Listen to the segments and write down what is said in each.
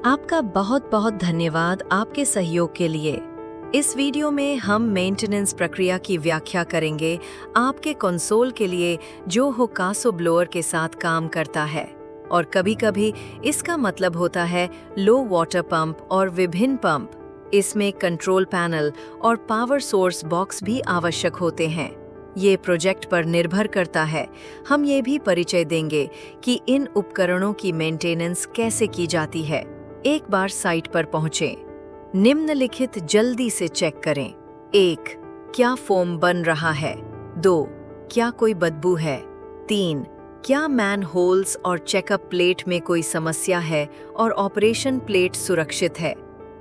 आपका बहुत बहुत धन्यवाद आपके सहयोग के लिए। इस वीडियो में हम मेंटेनेंस प्रक्रिया की व्याख्या करेंगे आपके कंसोल के लिए जो होकासो ब्लोअर के साथ काम करता है। और कभी-कभी इसका मतलब होता है लो वाटर पंप और विभिन्न पंप। इसमें कंट्रोल पैनल और पावर सोर्स बॉक्स भी आवश्यक होते हैं। ये प्रोजेक्ट पर निर्भर करता है। हम ये भी परिचय देंगे कि इन उपकरणों की मेंटेनेंस कैसे की जाती है। एक बार साइट पर पहुंचें। निम्नलिखित जल्दी से चेक करें। 1. क्या फोम बन रहा है? 2. क्या कोई बदबू है? 3. क्या मैन होल्स और चेकअप प्लेट में कोई समस्या है और ऑपरेशन प्लेट सुरक्षित है?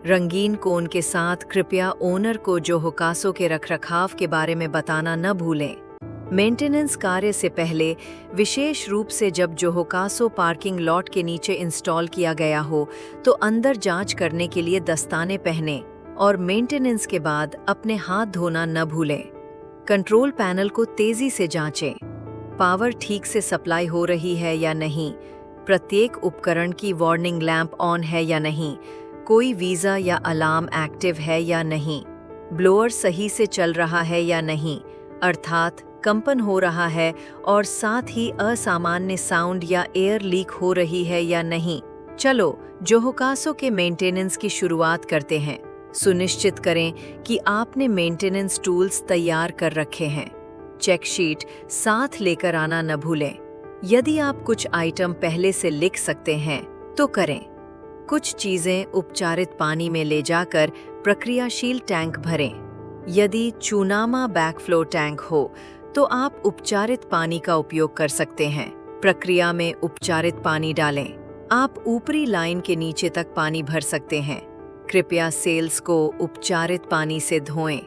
रंगीन कोन के साथ कृपया ओनर को जो होकासो के रखरखाव के बारे में बताना न भूलें। मेंटेनेंस कार्य से पहले, विशेष रूप से जब जो होकासो पार्किंग लॉट के नीचे इंस्टॉल किया गया हो, तो अंदर जांच करने के लिए दस्ताने पहने और मेंटेनेंस के बाद अपने हाथ धोना न भूलें। कंट्रोल पैनल को तेजी से जांचें। पावर ठीक से सप्लाई हो रही है या नहीं? प्रत्येक उपकरण की वार्निंग लैंप ऑन है या नहीं? कोई वीज़ा या अलार्म एक्टिव है या नहीं? ब्लोअर सही से चल रहा है या नहीं, अर्थात कंपन हो रहा है और साथ ही असामान्य साउंड या एयर लीक हो रही है या नहीं। चलो जो होकासो के मेंटेनेंस की शुरुआत करते हैं। सुनिश्चित करें कि आपने मेंटेनेंस टूल्स तैयार कर रखे हैं। चेक शीट साथ लेकर आना न भूलें। यदि आप कुछ आइटम पहले से लिख सकते हैं तो करें। कुछ चीजें उपचारित पानी में ले जाकर प्रक्रियाशील टैंक भरें। यदि चूनामा बैकफ्लो टैंक हो तो आप उपचारित पानी का उपयोग कर सकते हैं। प्रक्रिया में उपचारित पानी डालें। आप ऊपरी लाइन के नीचे तक पानी भर सकते हैं। कृपया सेल्स को उपचारित पानी से धोएं।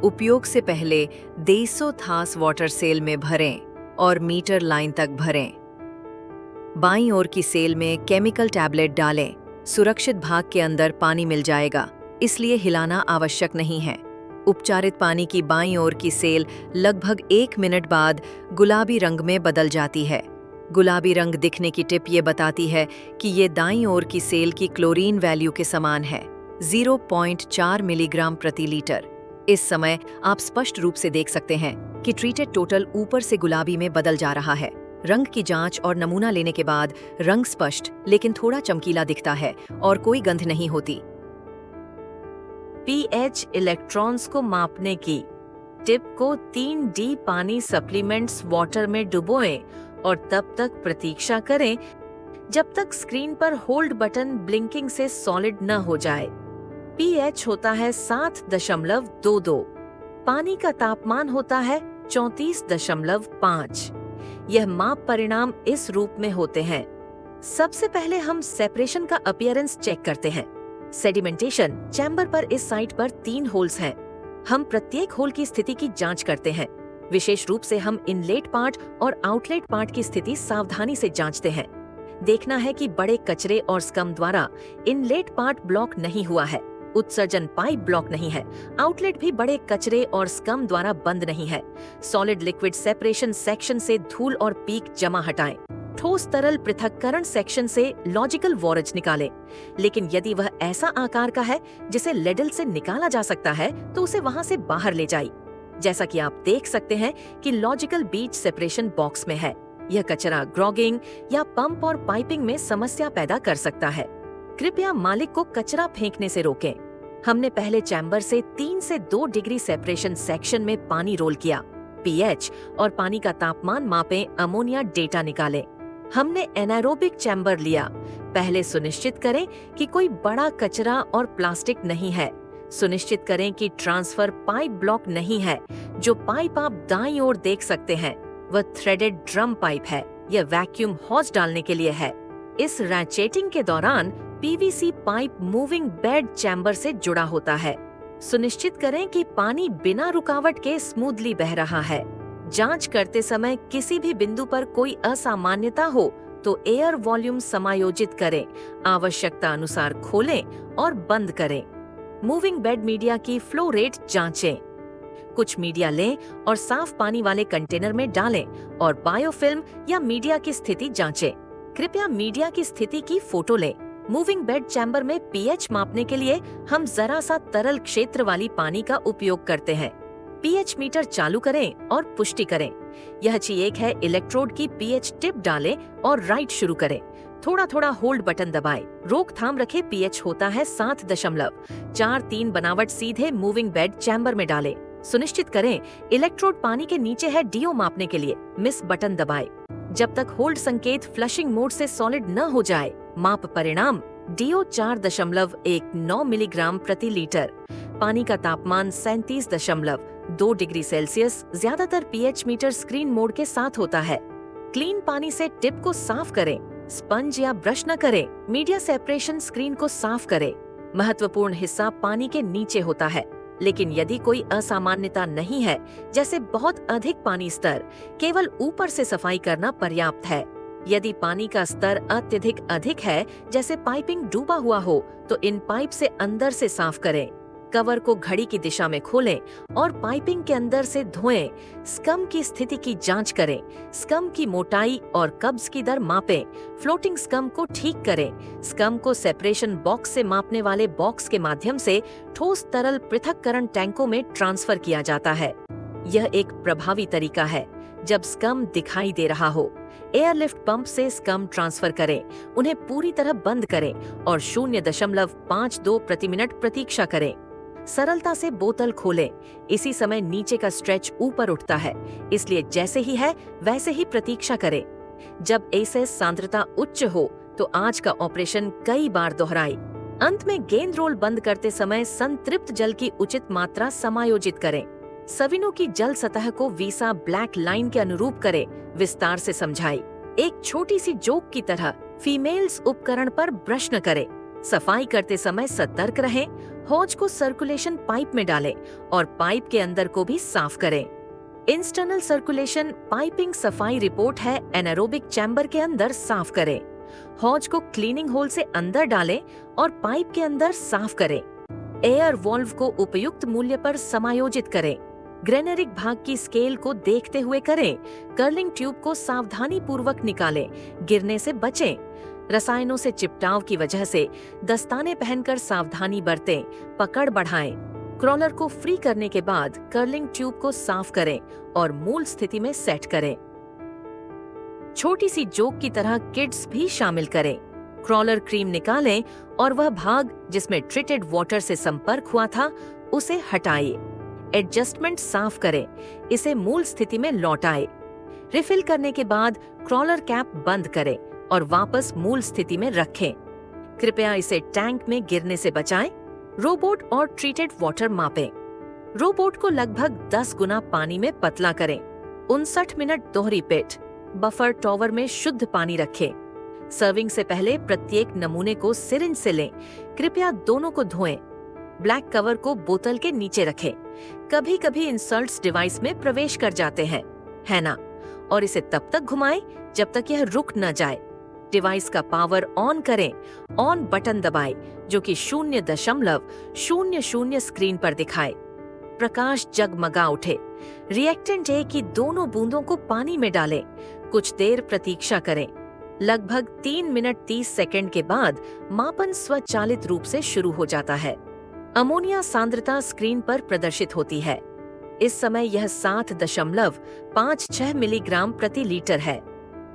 उपयोग से पहले 150 थास वाटर सेल में भरें और मीटर लाइन तक भरें। बाईं ओर की सेल में केमिकल टैबलेट डालें। सुरक्षित भाग के अंदर पानी मिल जाएगा, इसलिए हिलाना आवश्यक नहीं है। उपचारित पानी की बाईं ओर की सेल लगभग 1 मिनट बाद गुलाबी रंग में बदल जाती है। गुलाबी रंग दिखने की टिप ये बताती है कि ये दाईं ओर की सेल की क्लोरीन वैल्यू के समान है, 0.4 मिलीग्राम प्रति लीटर। इस समय आप स्पष्ट रूप से देख सकते हैं कि ट्रीटेड टोटल ऊपर से गुलाबी में बदल जा रहा है। रंग की जांच और नमूना लेने के बाद रंग स्पष्ट लेकिन थोड़ा चमकीला दिखता है और कोई गंध नहीं होती। पीएच इलेक्ट्रॉन्स को मापने की टिप को 3D पानी सप्लीमेंट्स वाटर में डुबोएं और तब तक प्रतीक्षा करें जब तक स्क्रीन पर होल्ड बटन ब्लिंकिंग से सॉलिड न हो जाए। पीएच होता है 7.22। पानी का तापमान होता है 34.5। यह माप परिणाम इस रूप में होते हैं। सबसे पहले हम सेपरेशन का अपीयरेंस चेक करते हैं। सेडिमेंटेशन चैम्बर पर इस साइट पर 3 होल्स हैं। हम प्रत्येक होल की स्थिति की जांच करते हैं। विशेष रूप से हम इनलेट पार्ट और आउटलेट पार्ट की स्थिति सावधानी से जांचते हैं। देखना है कि बड़े कचरे और स्कम द्वारा इनलेट पार्ट ब्लॉक नहीं हुआ है, उत्सर्जन पाइप ब्लॉक नहीं है, आउटलेट भी बड़े कचरे और स्कम द्वारा बंद नहीं है। सॉलिड लिक्विड सेपरेशन सेक्शन से धूल और पीक जमा हटाएं। ठोस तरल पृथक्करण सेक्शन से लॉजिकल वॉरेज निकालें। लेकिन यदि वह ऐसा आकार का है जिसे लेडल से निकाला जा सकता है तो उसे वहां से बाहर ले जाइए। जैसा कि आप देख सकते हैं कि लॉजिकल बीच सेपरेशन बॉक्स में है। यह कचरा ग्रॉगिंग या पंप और पाइपिंग में समस्या पैदा कर सकता है। कृपया मालिक को कचरा फेंकने से रोकें। हमने पहले चैम्बर से 3 से 2 डिग्री सेपरेशन सेक्शन में पानी रोल किया। पीएच और पानी का तापमान मापें, अमोनिया डेटा निकालें। हमने एनारोबिक चैम्बर लिया। पहले सुनिश्चित करें कि कोई बड़ा कचरा और प्लास्टिक नहीं है। सुनिश्चित करें कि ट्रांसफर पाइप ब्लॉक नहीं है। जो पाइप आप दाईं ओर देख सकते हैं वह थ्रेडेड ड्रम पाइप है। यह वैक्यूम हॉज डालने के लिए है। इस रैचेटिंग के दौरान PVC pipe moving bed chamber से जुड़ा होता है। सुनिश्चित करें कि पानी बिना रुकावट के स्मूथली बह रहा है। जांच करते समय किसी भी बिंदु पर कोई असामान्यता हो तो एयर वॉल्यूम समायोजित करें, आवश्यकता अनुसार खोलें और बंद करें। मूविंग बेड मीडिया की फ्लो रेट जांचें। कुछ मीडिया लें और साफ पानी वाले कंटेनर में डालें और बायोफिल्म या मीडिया की स्थिति जांचें। कृपया मीडिया की स्थिति की फोटो लें। मूविंग बेड चैम्बर में पीएच मापने के लिए हम जरा सा तरल क्षेत्र वाली पानी का उपयोग करते हैं। पीएच मीटर चालू करें और पुष्टि करें। यह एक है, इलेक्ट्रोड की पीएच टिप डालें और राइट शुरू करें। थोड़ा थोड़ा होल्ड बटन दबाएं। रोकथाम रखे, पीएच होता है 7.43। बनावट सीधे मूविंग बेड चैम्बर में डालें। सुनिश्चित करें इलेक्ट्रोड पानी के नीचे है। डीओ मापने के लिए मिस बटन दबाएं। जब तक होल्ड संकेत फ्लशिंग मोड से सॉलिड न हो जाए। माप परिणाम डीओ 4.19 मिलीग्राम प्रति लीटर। पानी का तापमान 37.2 डिग्री सेल्सियस। ज्यादातर पीएच मीटर स्क्रीन मोड के साथ होता है। क्लीन पानी से टिप को साफ करें। स्पंज या ब्रश न करें। मीडिया सेपरेशन स्क्रीन को साफ करें। महत्वपूर्ण हिस्सा पानी के नीचे होता है, लेकिन यदि कोई असामान्यता नहीं है, जैसे बहुत अधिक पानी स्तर, केवल ऊपर से सफाई करना पर्याप्त है। यदि पानी का स्तर अत्यधिक अधिक है, जैसे पाइपिंग डूबा हुआ हो, तो इन पाइप से अंदर से साफ करें। कवर को घड़ी की दिशा में खोलें और पाइपिंग के अंदर से धोएं। स्कम की स्थिति की जांच करें। स्कम की मोटाई और कब्ज की दर मापें। फ्लोटिंग स्कम को ठीक करें। स्कम को सेपरेशन बॉक्स से मापने वाले बॉक्स के माध्यम से ठोस तरल पृथक्करण टैंकों में ट्रांसफर किया जाता है। यह एक प्रभावी तरीका है जब स्कम दिखाई दे रहा हो। एयरलिफ्ट पंप से स्कम ट्रांसफर करें। उन्हें पूरी तरह बंद करें और 0.52 प्रति मिनट प्रतीक्षा करें। सरलता से बोतल खोलें। इसी समय नीचे का स्ट्रेच ऊपर उठता है, इसलिए जैसे ही है वैसे ही प्रतीक्षा करें। जब एसएस सांद्रता उच्च हो तो आज का ऑपरेशन कई बार दोहराएं। अंत में गेंद रोल बंद करते समय संतृप्त जल की उचित मात्रा समायोजित करें। सविनों की जल सतह को वीसा ब्लैक लाइन के अनुरूप करें। विस्तार से समझाई। एक छोटी सी जोक की तरह फीमेल्स उपकरण पर ब्रश न करें। सफाई करते समय सतर्क रहें। हौज को सर्कुलेशन पाइप में डालें और पाइप के अंदर को भी साफ करें। इंस्टर्नल सर्कुलेशन पाइपिंग सफाई रिपोर्ट है। एनारोबिक चैम्बर के अंदर साफ करें। हौज को क्लीनिंग होल से अंदर डालें और पाइप के अंदर साफ करें। एयर वॉल्व को उपयुक्त मूल्य पर समायोजित करें। ग्रेनरिक भाग की स्केल को देखते हुए करें। कर्लिंग ट्यूब को सावधानी पूर्वक निकालें। गिरने से बचें। रसायनों से चिपटाव की वजह से दस्ताने पहनकर सावधानी बरतें। पकड़ बढ़ाएं। क्रॉलर को फ्री करने के बाद कर्लिंग ट्यूब को साफ करें और मूल स्थिति में सेट करें। छोटी सी जोक की तरह किड्स भी शामिल करें। क्रॉलर क्रीम निकालें और वह भाग जिसमें ट्रीटेड वाटर से संपर्क हुआ था उसे हटाइए। एडजस्टमेंट साफ करें। इसे मूल स्थिति में लौटाएं। रिफिल करने के बाद क्रॉलर कैप बंद करें और वापस मूल स्थिति में रखें। कृपया इसे टैंक में गिरने से बचाएं। रोबोट और ट्रीटेड वाटर मापें। रोबोट को लगभग 10 गुना पानी में पतला करें। 59 मिनट दोहरी पिट। बफर टॉवर में शुद्ध पानी रखें। सर्विंग से पहले प्रत्येक नमूने को सिरिंज से लें। कृपया दोनों को धोएं। ब्लैक कवर को बोतल के नीचे रखें। कभी कभी इंसर्ट्स डिवाइस में प्रवेश कर जाते हैं, है ना? और इसे तब तक घुमाएं जब तक यह रुक न जाए। डिवाइस का पावर ऑन करें। ऑन बटन दबाएं, जो कि 0.00 स्क्रीन पर दिखाए। प्रकाश जगमगा उठे। रिएक्टेंट ए की दोनों बूंदों को पानी में डालें। कुछ देर प्रतीक्षा करें। लगभग 3 मिनट 30 सेकंड के बाद मापन स्वचालित रूप से शुरू हो जाता है। अमोनिया सांद्रता स्क्रीन पर प्रदर्शित होती है। इस समय यह 7.56 मिलीग्राम प्रति लीटर है।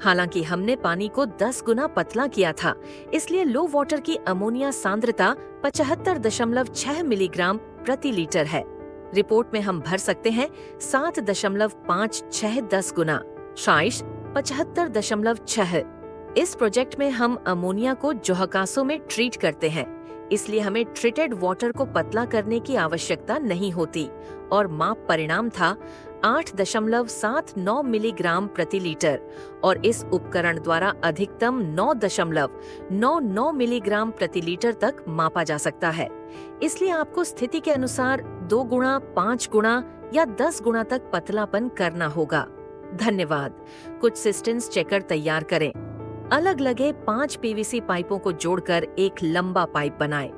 हालांकि हमने पानी को 10 गुना पतला किया था, इसलिए लो वाटर की अमोनिया सांद्रता 75.6 मिलीग्राम प्रति लीटर है। रिपोर्ट में हम भर सकते हैं 7.56 गुना, शायद 75.6। इस प्रोजेक्ट में हम अमोनिया को जोहकासो में ट्रीट करते हैं, इसलिए हमें ट्रीटेड वाटर को पतला करने की आवश्यकता नहीं होती और माप परिणाम था 8.79 मिलीग्राम प्रति लीटर और इस उपकरण द्वारा अधिकतम 9.99 मिलीग्राम प्रति लीटर तक मापा जा सकता है। इसलिए आपको स्थिति के अनुसार 2 गुना, 5 गुना या 10 गुना तक पतलापन करना होगा। धन्यवाद। कुछ सिस्टेंस चेकर तैयार करें। अलग लगे 5 पीवीसी पाइपों को जोड़कर एक लंबा पाइप बनाएं।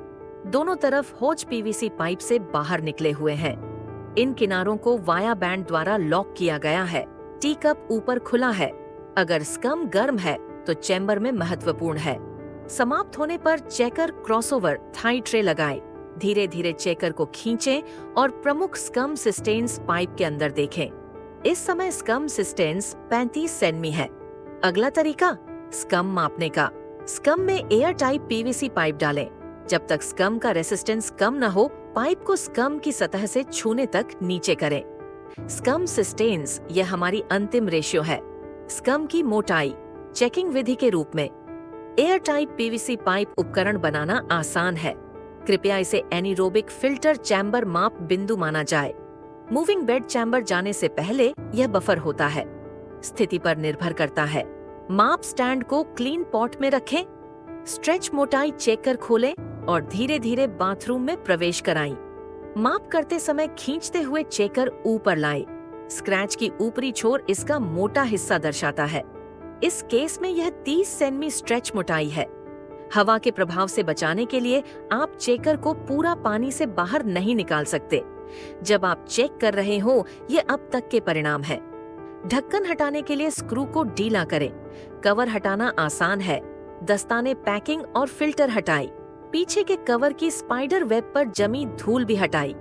दोनों तरफ होज पीवीसी पाइप से बाहर निकले हुए हैं। इन किनारों को वाया बैंड द्वारा लॉक किया गया है। टी कप ऊपर खुला है। अगर स्कम गर्म है तो चैम्बर में महत्वपूर्ण है। समाप्त होने पर चेकर क्रॉसओवर थाई ट्रे लगाएं। धीरे धीरे चेकर को खींचें और प्रमुख स्कम सिस्टेन्स पाइप के अंदर देखें। इस समय स्कम सिस्टेन्स 35 सेंमी है। अगला तरीका स्कम मापने का। स्कम में एयर टाइप पीवीसी पाइप डालें। जब तक स्कम का रेसिस्टेंस कम न हो, पाइप को स्कम की सतह से छूने तक नीचे करें। स्कम सिस्टेन्स यह हमारी अंतिम रेशियो है। स्कम की मोटाई चेकिंग विधि के रूप में एयर टाइप पीवीसी पाइप उपकरण बनाना आसान है। कृपया इसे एनीरोबिक फिल्टर चैम्बर माप बिंदु माना जाए। मूविंग बेड चैम्बर जाने से पहले यह बफर होता है। स्थिति पर निर्भर करता है। माप स्टैंड को क्लीन पॉट में रखें। स्ट्रेच मोटाई चेक कर खोलें और धीरे धीरे बाथरूम में प्रवेश कराएं। माप करते समय खींचते हुए चेकर ऊपर लाएं। स्क्रैच की ऊपरी छोर इसका मोटा हिस्सा दर्शाता है। इस केस में यह 30 सेंमी स्ट्रेच मोटाई है। हवा के प्रभाव से बचाने के लिए आप चेकर को पूरा पानी से बाहर नहीं निकाल सकते। जब आप चेक कर रहे हो, ये अब तक के परिणाम है। ढक्कन हटाने के लिए स्क्रू को ढीला करें। कवर हटाना आसान है। दस्ताने, पैकिंग और फिल्टर हटाई। पीछे के कवर की स्पाइडर वेब पर जमी धूल भी हटाई।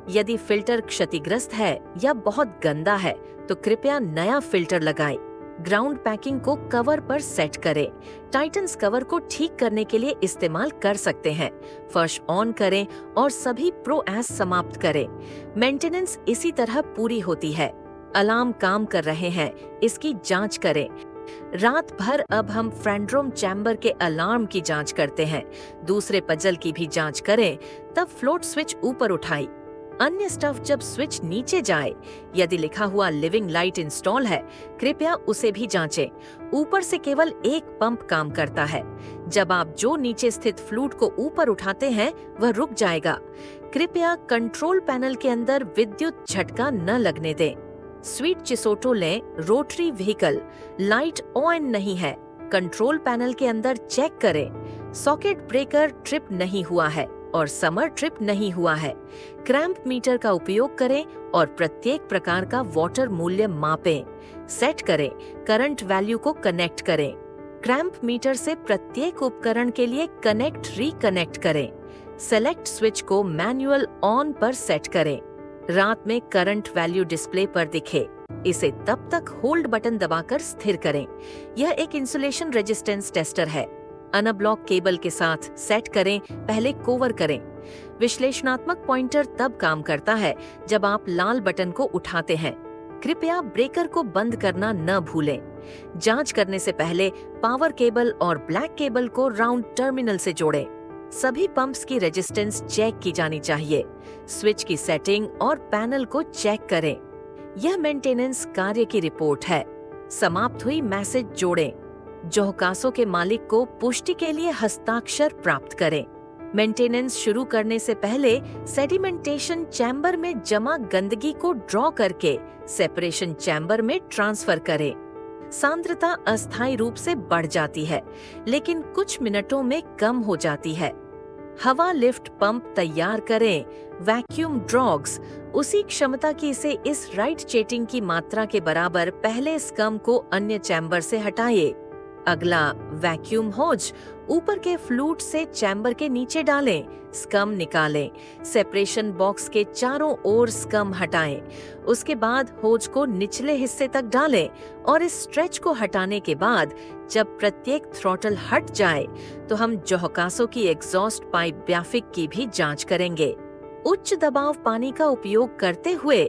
यदि फिल्टर क्षतिग्रस्त है या बहुत गंदा है तो कृपया नया फिल्टर लगाएं। ग्राउंड पैकिंग को कवर पर सेट करें। टाइटन्स कवर को ठीक करने के लिए इस्तेमाल कर सकते हैं। फर्श ऑन करें और सभी प्रो एस समाप्त करें। मेंटेनेंस इसी तरह पूरी होती है। अलार्म काम कर रहे हैं, इसकी जांच करें। रात भर अब हम फ्रेंड्रोम चैम्बर के अलार्म की जांच करते हैं। दूसरे पजल की भी जांच करें, तब फ्लोट स्विच ऊपर उठाई। अन्य स्टफ जब स्विच नीचे जाए, यदि लिखा हुआ लिविंग लाइट इंस्टॉल है, कृपया उसे भी जांचें। ऊपर से केवल एक पंप काम करता है। जब आप जो नीचे स्थित फ्लूट को ऊपर उठाते हैं, वह रुक जाएगा। कृपया कंट्रोल पैनल के अंदर विद्युत झटका न लगने दें। स्वीट चिसोटो लें। रोटरी व्हीकल लाइट ऑन नहीं है। कंट्रोल पैनल के अंदर चेक करें। सॉकेट ब्रेकर ट्रिप नहीं हुआ है और समर ट्रिप नहीं हुआ है। क्रैम्प मीटर का उपयोग करें और प्रत्येक प्रकार का वाटर मूल्य मापें। सेट करें। करंट वैल्यू को कनेक्ट करें। क्रैम्प मीटर से प्रत्येक उपकरण के लिए कनेक्ट रिकनेक्ट करें। सेलेक्ट स्विच को मैनुअल ऑन पर सेट करें। रात में करंट वैल्यू डिस्प्ले पर दिखे। इसे तब तक होल्ड बटन दबाकर स्थिर करें। यह एक इंसुलेशन रेजिस्टेंस टेस्टर है। अनब्लॉक केबल के साथ सेट करें। पहले कोवर करें। विश्लेषणात्मक पॉइंटर तब काम करता है जब आप लाल बटन को उठाते हैं। कृपया ब्रेकर को बंद करना न भूलें। जांच करने से पहले पावर केबल और ब्लैक केबल को राउंड टर्मिनल से जोड़ें। सभी पंप्स की रेजिस्टेंस चेक की जानी चाहिए। स्विच की सेटिंग और पैनल को चेक करें। यह मेंटेनेंस कार्य की रिपोर्ट है। समाप्त हुई मैसेज जोड़ें। जोहकासो के मालिक को पुष्टि के लिए हस्ताक्षर प्राप्त करें। मेंटेनेंस शुरू करने से पहले सेडिमेंटेशन चैम्बर में जमा गंदगी को ड्रॉ करके सेपरेशन चैम्बर में ट्रांसफर करें। सांद्रता अस्थायी रूप से बढ़ जाती है, लेकिन कुछ मिनटों में कम हो जाती है। हवा लिफ्ट पंप तैयार करें। वैक्यूम ड्रॉग्स उसी क्षमता की इसे इस राइट चेटिंग की मात्रा के बराबर पहले स्कम को अन्य चैम्बर से हटाइए। अगला वैक्यूम होज ऊपर के फ्लूट से चैम्बर के नीचे डालें। स्कम निकालें। सेपरेशन बॉक्स के चारों ओर स्कम हटाएं। उसके बाद होज को निचले हिस्से तक डालें और इस स्ट्रेच को हटाने के बाद जब प्रत्येक थ्रॉटल हट जाए तो हम जोहकासो की एग्जॉस्ट पाइप ब्याफिक की भी जांच करेंगे। उच्च दबाव पानी का उपयोग करते हुए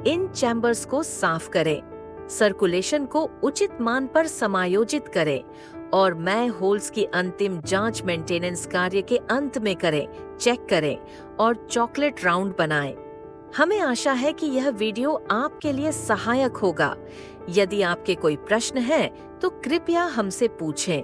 इन चैम्बर्स को साफ करें। सर्कुलेशन को उचित मान पर समायोजित करें और मैं होल्स की अंतिम जांच मेंटेनेंस कार्य के अंत में करें। चेक करें और चॉकलेट राउंड बनाएं। हमें आशा है कि यह वीडियो आपके लिए सहायक होगा। यदि आपके कोई प्रश्न हैं तो कृपया हमसे पूछें।